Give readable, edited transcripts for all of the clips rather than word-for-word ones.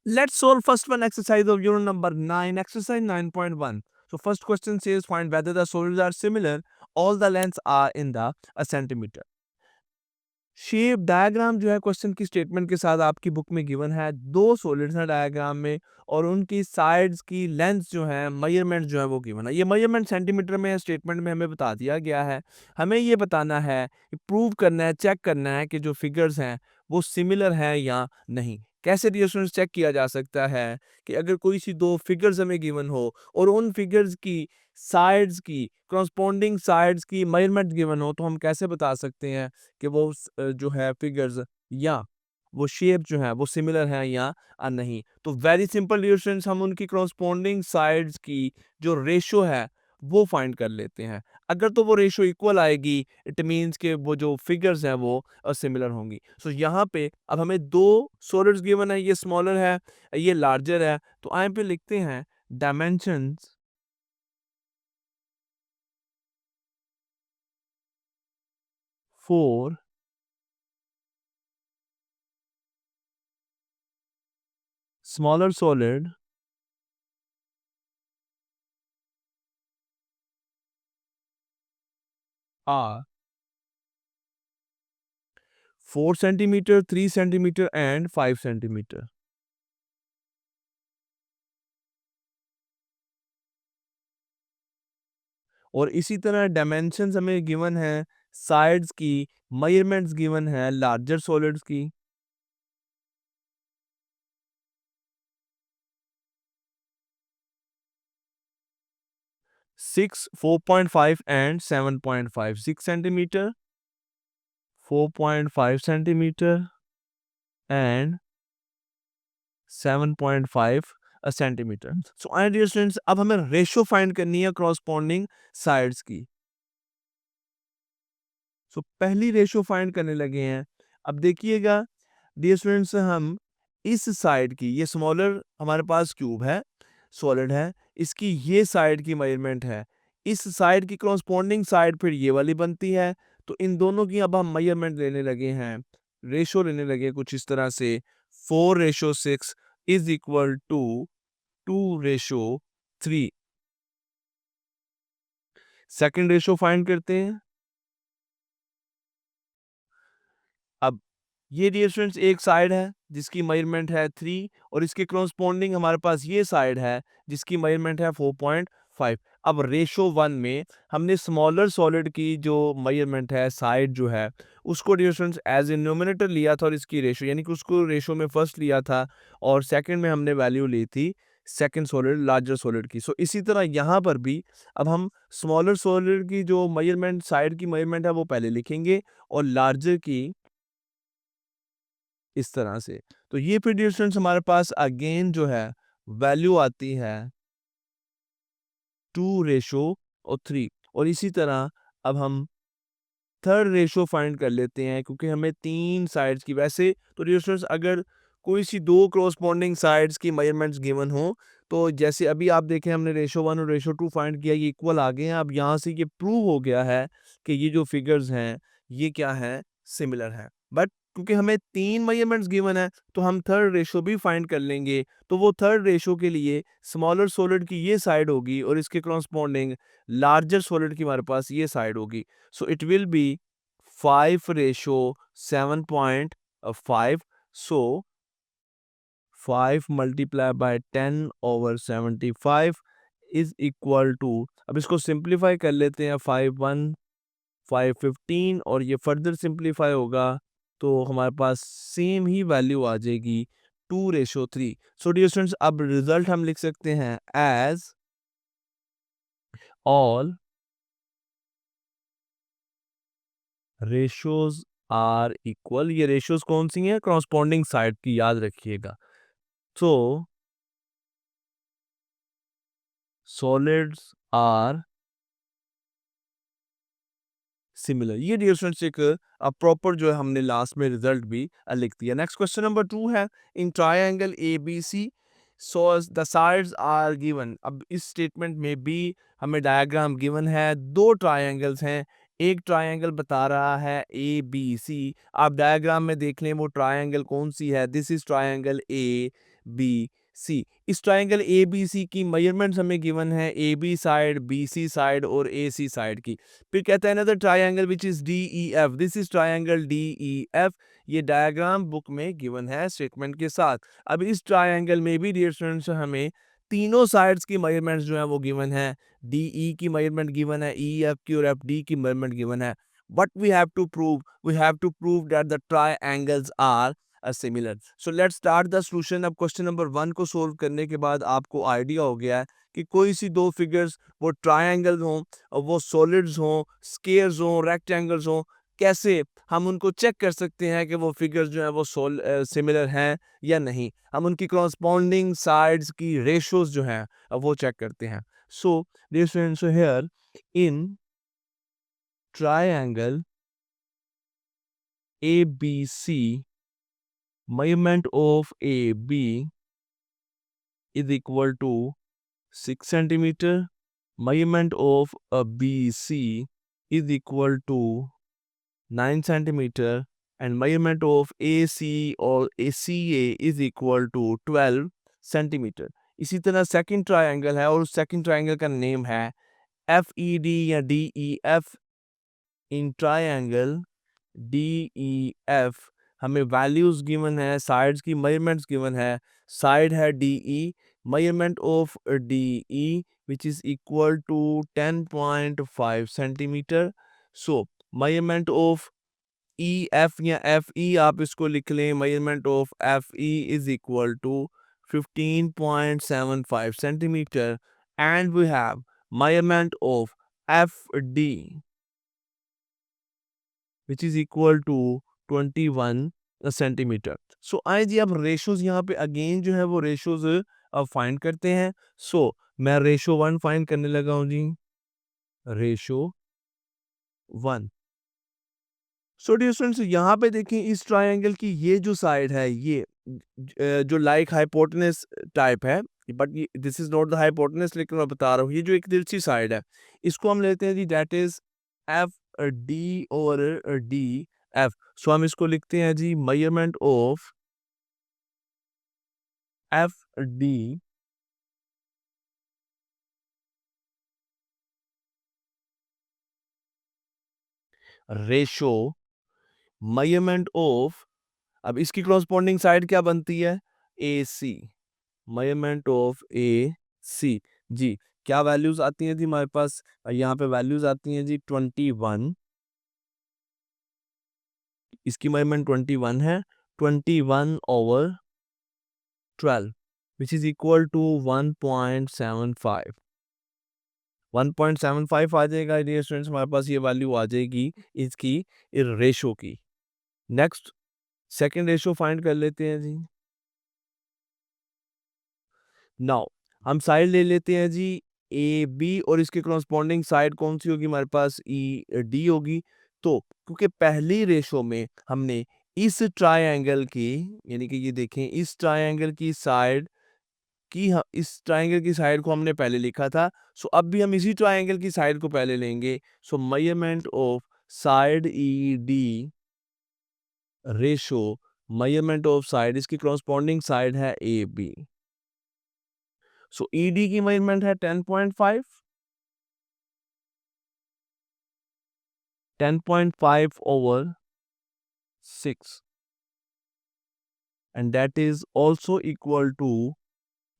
Let's solve first one exercise of unit number 9, exercise 9.1. So first question says find whether the solids are similar, all the lengths are in the a centimeter. Shape diagram जो है question की statement के साथ आपकी book में given है, दो solids हैं डायग्राम में और उनकी साइड्स की लेंथ जो है मेजरमेंट जो है वो गिवन है। ये मेजरमेंट सेंटीमीटर में स्टेटमेंट में हमें बता दिया गया है। हमें ये बताना है, प्रूव करना है, चेक करना है कि जो फिगर्स हैं वो सिमिलर हैं या नहीं। कैसे रिलेशंस चेक किया जा सकता है कि अगर कोई सी दो फिगर्स हमें गिवन हो और उन फिगर्स की साइड्स की करस्पॉन्डिंग साइड्स की मेजरमेंट गिवन हो, तो हम कैसे बता सकते हैं कि वो जो है फिगर्स या वो शेप जो है वो सिमिलर है या नहीं। तो वेरी सिंपल रिलेशंस, हम उनकी करस्पॉन्डिंग साइड्स की जो रेशो है वो फाइंड कर लेते हैं। अगर तो वो रेशो इक्वल आएगी, इट मींस के वो जो फिगर्स हैं वो सिमिलर होंगी। सो यहाँ पे अब हमें दो सॉलिड्स गिवन है, ये स्मॉलर है, ये लार्जर है। तो यहाँ पे लिखते हैं dimensions for smaller solid are 4 centimeter, 3 centimeter and 5 centimeter. और इसी तरह डायमेंशंस हमें गिवन है, साइड्स की मेजरमेंट्स गिवन है लार्जर सॉलिड्स की। 6, 4.5 and 7.5, 6 centimeter, 4.5 centimeter and 7.5 centimetre. So I dear students, अब हमें रेशो फाइंड करनी है करस्पॉन्डिंग साइड्स की। सो पहली रेशो फाइंड करने लगे हैं। अब देखिएगा डियर स्टूडेंट्स, हम इस साइड की, ये स्मॉलर हमारे पास क्यूब है, सॉलिड है, इसकी ये साइड की मेजरमेंट है, इस साइड की करस्पॉन्डिंग साइड फिर ये वाली बनती है। तो इन दोनों की अब हम मेजरमेंट लेने लगे हैं, रेशो लेने लगे कुछ इस तरह से, 4:6 is equal to 2:3। Second ratio find करते हैं। अब ये डियर स्टूडेंट्स एक साइड है जिसकी मेजरमेंट है 3 और इसके करस्पॉन्डिंग हमारे पास ये साइड है जिसकी मेजरमेंट है 4.5। अब रेशो 1 में हमने स्मॉलर सॉलिड की जो मेजरमेंट है, साइड जो है, उसको dear students as a numerator लिया था और इसकी रेशो यानी कि उसको रेशो में फर्स्ट लिया था और सेकंड में हमने वैल्यू ली थी सेकंड सॉलिड लार्जर सॉलिड की। सो इसी तरह यहाँ पर भी अब हम स्मॉलर सॉलिड की जो मेजरमेंट, साइड की मेजरमेंट है वो पहले लिखेंगे और लार्जर की इस तरह से। तो ये फिर डिस्टेंस हमारे पास अगेन जो है वैल्यू आती है 2:3 और इसी तरह अब हम थर्ड रेशो फाइंड कर लेते हैं क्योंकि हमें तीन साइड्स की, वैसे तो डिस्टेंस अगर कोई सी दो करस्पॉन्डिंग साइड्स की मेजरमेंट्स गिवन हो, तो जैसे अभी आप देखें हमने रेशो 1 और रेशो 2 फाइंड किया, ये इक्वल आ गए हैं। अब यहाँ से ये प्रूव हो गया है कि ये जो फिगर्स हैं ये क्या है, सिमिलर है। बट क्योंकि हमें तीन मेजरमेंट्स गिवन है तो हम थर्ड रेशो भी फाइंड कर लेंगे। तो वो थर्ड रेशो के लिए स्मॉलर सॉलिड की ये साइड होगी और इसके करस्पॉन्डिंग लार्जर सॉलिड की हमारे पास ये साइड होगी। So it will be 5:7.5। So 5 multiplied by 10/75 is equal to, अब इसको सिंप्लीफाई कर लेते हैं, 5 1 5 15 और ये फर्दर सिंप्लीफाई होगा तो हमारे पास सेम ही वैल्यू आ जाएगी 2:3। सो डियर स्टूडेंट्स, अब रिजल्ट हम लिख सकते हैं as all ratios are equal. ये रेशियोज कौन सी हैं, करस्पॉन्डिंग साइड की, याद रखिएगा। So solids are similar. ये डियर स्टूडेंट्स एक प्रॉपर जो है हमने लास्ट में रिजल्ट भी लिख दिया। नेक्स्ट क्वेश्चन नंबर 2 है, in triangle A B C so the sides are given. अब इस स्टेटमेंट में भी हमें डायग्राम गिवन है, दो ट्रायंगल्स हैं, एक ट्रायंगल बता रहा है ए बी सी। आप डायग्राम में देख लें वो ट्रायंगल कौन सी है, this is triangle A, B C. इस ट्रायंगल ए बी सी की मेजरमेंट्स हमें गिवन है A B side, B C side और ए सी साइड की। फिर कहता है another triangle which is D E F, this is triangle D E F. ये डायग्राम बुक में गिवन है स्टेटमेंट के साथ। अब इस ट्रायंगल में भी डियर स्टूडेंट्स हमें तीनों साइड्स की मेजरमेंट्स जो है वो गिवन है। डी ई की मेजरमेंट गिवन है, ई एफ की और एफ डी की मेजरमेंट गिवन है। What we have to prove? We have to prove that the triangles are similar. So let's start the solution. अब क्वेश्चन नंबर 1 को solve करने के बाद आपको आइडिया हो गया है कि कोई सी दो फिगर्स वो ट्रायंगल हों और वो सॉलिड्स हों, स्क्वायर्स हों, रेक्टेंगल्स हों, कैसे हम उनको चेक कर सकते हैं कि वो फिगर्स जो हैं वो सिमिलर हैं या नहीं। हम उनकी कॉरस्पॉन्डिंग साइड्स की रेशोज जो हैं वो चेक करते हैं। So dear students, here in triangle ABC, measurement of AB is equal to 6 centimeter. Measurement of a BC is equal to 9 centimeter, and measurement of AC or ACA is equal to 12 centimeter. इसी तरह second triangle है और उस second triangle का name है FED या DEF। In triangle DEF हमें values given है, साइड्स की मेजरमेंट्स गिवन है। साइड है DE, measurement of DE which is equal to 10.5 centimetre. So measurement of EF या FE आप इसको लिख लें, measurement of FE is equal to 15.75 centimetre, and we have measurement of FD which is equal to 21 centimetre. So आए जी, अब ratios यहाँ पे अगेन जो है वो रेशोज अब फाइंड करते हैं। सो मैं रेशो 1 फाइंड करने लगा हूँ जी, रेशो 1। सो डियर स्टूडेंट्स, यहाँ पे देखें इस ट्रायंगल की ये जो साइड है ये जो लाइक हाइपोटेनस टाइप है, but this is not the hypotenuse, लेकिन मैं बता रहा हूँ ये जो एक तिरछी साइड है इसको हम लेते हैं जी, दैट इज एफ डी और डी एफ। सो हम इसको लिखते हैं जी, measurement of F D ratio measurement of, अब इसकी कॉरस्पॉन्डिंग साइड क्या बनती है, ए सी। मेजरमेंट ऑफ ए सी जी, क्या वैल्यूज आती हैं जी हमारे पास, यहाँ पे वैल्यूज आती हैं जी 21। इसकी मेजरमेंट 21 है, 21/12 विच इज इक्वल टू 1.75। 1.75 आ जाएगा डियर स्टूडेंट्स, हमारे पास ये वैल्यू आ जाएगी इसकी रेशो की। नेक्स्ट सेकंड रेशो फाइंड कर लेते हैं जी। नाउ हम साइड ले लेते हैं जी ए बी, और इसके कॉरस्पॉन्डिंग साइड कौन सी होगी हमारे पास, ई डी होगी। तो क्योंकि पहली रेशो में हमने इस ट्रायंगल की, यानी कि ये देखें इस ट्रायंगल की साइड की, इस ट्रायंगल की साइड को हमने पहले लिखा था। सो अब भी हम इसी ट्रायंगल की साइड को पहले लेंगे। सो measurement of side E D ratio measurement of side, इसकी कॉरस्पॉन्डिंग साइड है ए बी। सो ईडी की मेजरमेंट है 10.5, 10.5/6, and that is also equal to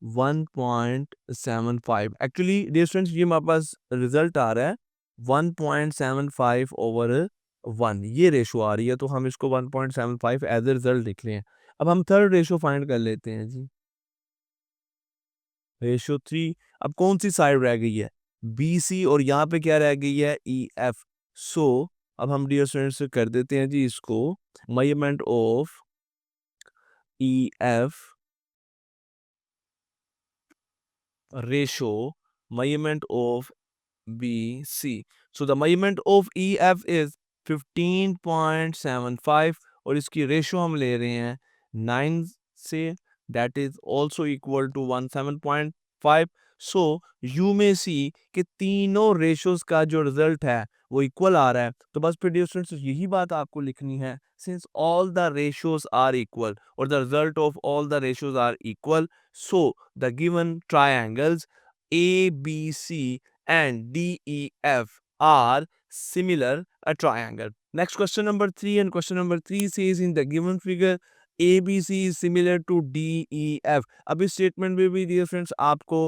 1.75। Actually dear students, ये हमारे पास रिजल्ट आ रहा है 1.75/1, ये रेशो आ रही है, तो हम इसको 1.75 एज ए रिजल्ट लिख लें। अब हम थर्ड रेशो फाइंड कर लेते हैं जी, रेशो 3। अब कौन सी साइड रह गई है, बी सी, और यहाँ पे क्या रह गई है, ई एफ। सो अब हम डियर स्टूडेंट्स कर देते हैं जी इसको, measurement of E F ratio measurement of BC. So the measurement of EF is 15.75, और इसकी रेशो हम ले रहे हैं 9 से, that is also equal to 17.5। So you में सी कि तीनों रेशियोज का जो रिजल्ट है वो इक्वल आ रहा है। तो बस फिर डियर स्टूडेंट्स यही बात आपको लिखनी है, since all the ratios are equal और the result of all the ratios are equal, so the given triangles A B C and D E F are similar a triangle. Next question number 3, and question number 3 says in the given figure ABC is similar to DEF. अब इस statement में भी dear friends आपको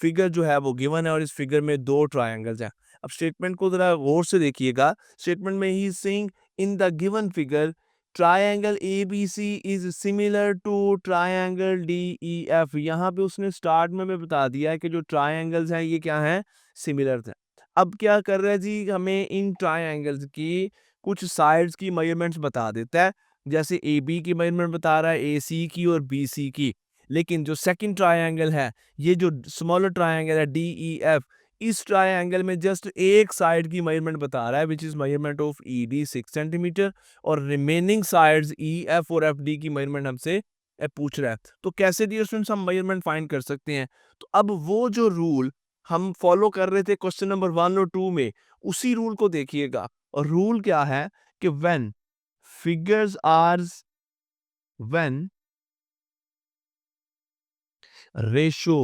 figure जो है वो given है और इस फिगर में दो ट्रायंगल्स हैं। अब स्टेटमेंट को जरा गौर से देखिएगा। स्टेटमेंट में ही is saying in the given figure triangle ABC is similar to triangle DEF। यहाँ पे उसने स्टार्ट में बता दिया है कि जो ट्रायंगल्स हैं ये क्या हैं, सिमिलर हैं। अब क्या कर रहा है जी, हमें इन ट्रायंगल्स की कुछ साइड्स की मेजरमेंट्स बता देता है। जैसे ए बी की मेजरमेंट बता रहा है, ए सी की और बी सी की। लेकिन जो सेकंड ट्रायंगल है, ये जो स्मॉलर ट्रायंगल है डी ई एफ, इस ट्रायंगल में जस्ट एक साइड की मेजरमेंट बता रहा है which is measurement of E D 6 centimetre, और रिमेनिंग साइड्स ई एफ और एफ डी की मेजरमेंट हमसे पूछ रहा है। तो कैसे डियर स्टूडेंट्स हम मेजरमेंट फाइंड कर सकते हैं? तो अब वो जो रूल हम फॉलो कर रहे थे क्वेश्चन नंबर 1 और 2 में, उसी रूल को देखिएगा। और रूल क्या है कि figures are when ratio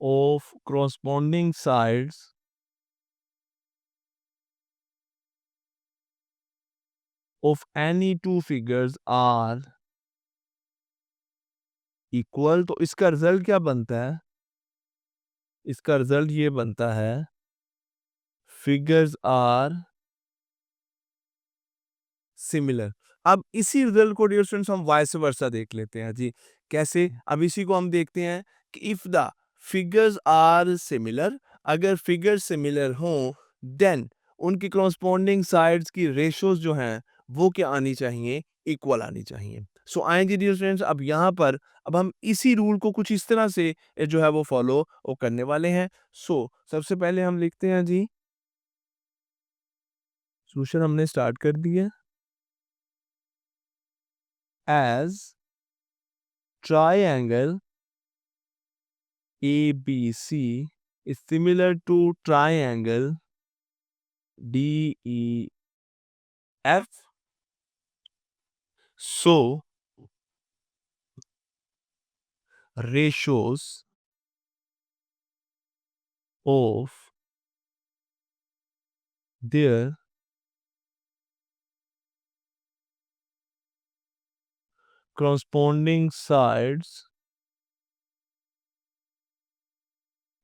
of corresponding sides of any two figures are equal, तो इसका रिजल्ट क्या बनता है? इसका रिजल्ट ये बनता है figures are सिमिलर। अब इसी रिजल्ट को डियर स्टूडेंट्स हम वाइस वर्सा देख लेते हैं जी। कैसे? अब इसी को हम देखते हैं कि if the figures are similar, अगर फिगर सिमिलर हों देन उनकी कॉरस्पॉन्डिंग साइड्स की रेशियोज जो हैं वो क्या आनी चाहिए, इक्वल आनी चाहिए। सो आएंगे डियर स्टूडेंट्स, अब यहाँ पर अब हम इसी रूल को कुछ इस तरह से जो है वो फॉलो करने वाले हैं। सो सबसे पहले हम लिखते हैं जी, सोल्यूशन हमने स्टार्ट कर दिया। as triangle ABC is similar to triangle DEF, so ratios of their corresponding sides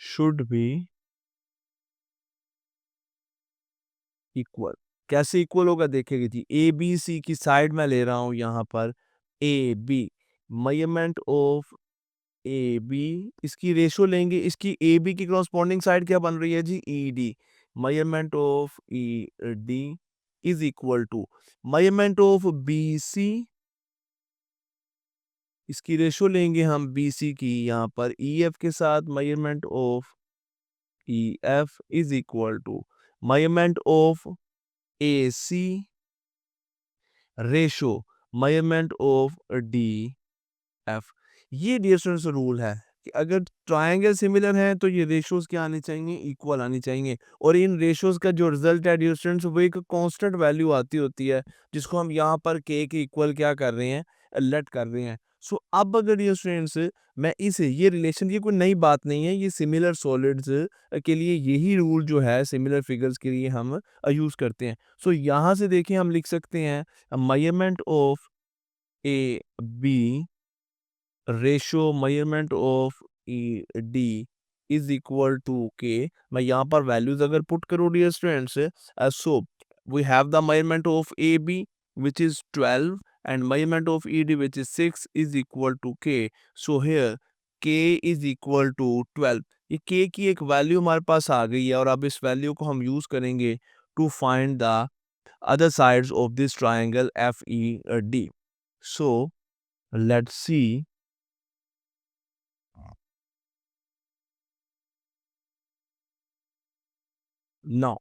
should be equal. कैसे इक्वल होगा देखेंगे जी, ए बी सी की साइड में ले रहा हूं यहाँ पर A B, measurement of A B, इसकी रेशो लेंगे, इसकी ए बी की करस्पॉन्डिंग साइड क्या बन रही है जी, E D, measurement of E D is equal to measurement of B C, इसकी रेशो लेंगे हम बी सी की यहाँ पर ई एफ के साथ, measurement of E F is equal to measurement of A C ratio measurement of D F. ये dear students rule है कि अगर ट्रायंगल सिमिलर है तो ये रेशियोज क्या आनी चाहिए, इक्वल आनी चाहिए। और इन रेशियोज का जो रिजल्ट है डियर स्टूडेंट्स वो एक कांस्टेंट वैल्यू आती होती है, जिसको हम यहाँ पर के इक्वल क्या कर रहे हैं, लेट कर रहे हैं। सो अब अगर डियर स्टूडेंट्स मैं इसे ये रिलेशन, ये कोई नई बात नहीं है, ये सिमिलर सॉलिड्स के लिए यही रूल जो है सिमिलर फिगर्स के लिए हम यूज करते हैं। सो यहाँ से देखिए हम लिख सकते हैं measurement of A B ratio measurement of E D is equal to k. मैं यहाँ पर वैल्यूज अगर पुट करूँ dear students, so we have the measurement of A B which is 12 and measurement of ED which is 6 is equal to K. So here K is equal to 12। ये K की एक value हमारे पास आ गई है और अब इस वैल्यू को हम यूज करेंगे to find the other sides of this triangle FED। So let's see now।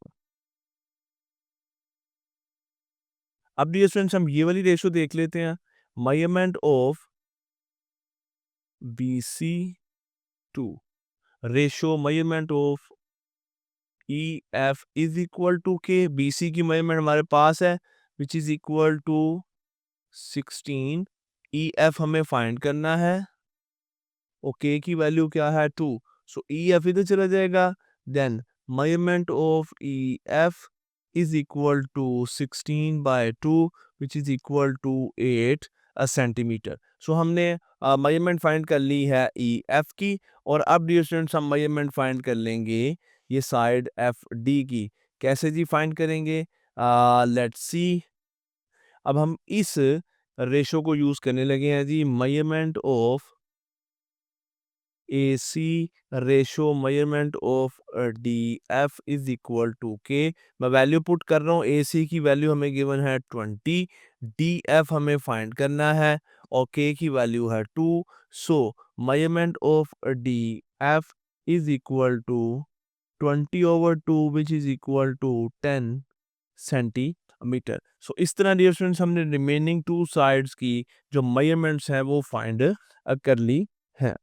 अब डियर स्टूडेंट्स हम ये वाली रेशो देख लेते हैं, measurement of BC to ratio measurement of EF is equal to K. BC की measurement हमारे पास है which is equal to 16. EF हमें find करना है और K की वैल्यू क्या है 2. सो EF इधर चला जाएगा. Then measurement of EF is equal to 16 by 2 which is equal to 8 centimetre. So हमने मेजरमेंट फाइंड कर ली है EF की. और अब डियर स्टूडेंट्स हम मेजरमेंट फाइंड कर लेंगे ये साइड FD की. कैसे जी फाइंड करेंगे? Let's see. अब हम इस रेशो को यूज करने लगे हैं जी. Measurement of AC ratio measurement of DF is equal to K. मैं वैल्यू पुट कर रहा हूँ. AC की वैल्यू हमें गिवन है 20. DF हमें फाइंड करना है और K की वैल्यू है 2. So measurement of DF is equal to 20/2 which is equal to 10 centimetre. So इस तरह डियर स्टूडेंट्स हमने रिमेनिंग 2 साइड्स की जो मेजरमेंट्स हैं वो फाइंड कर ली है.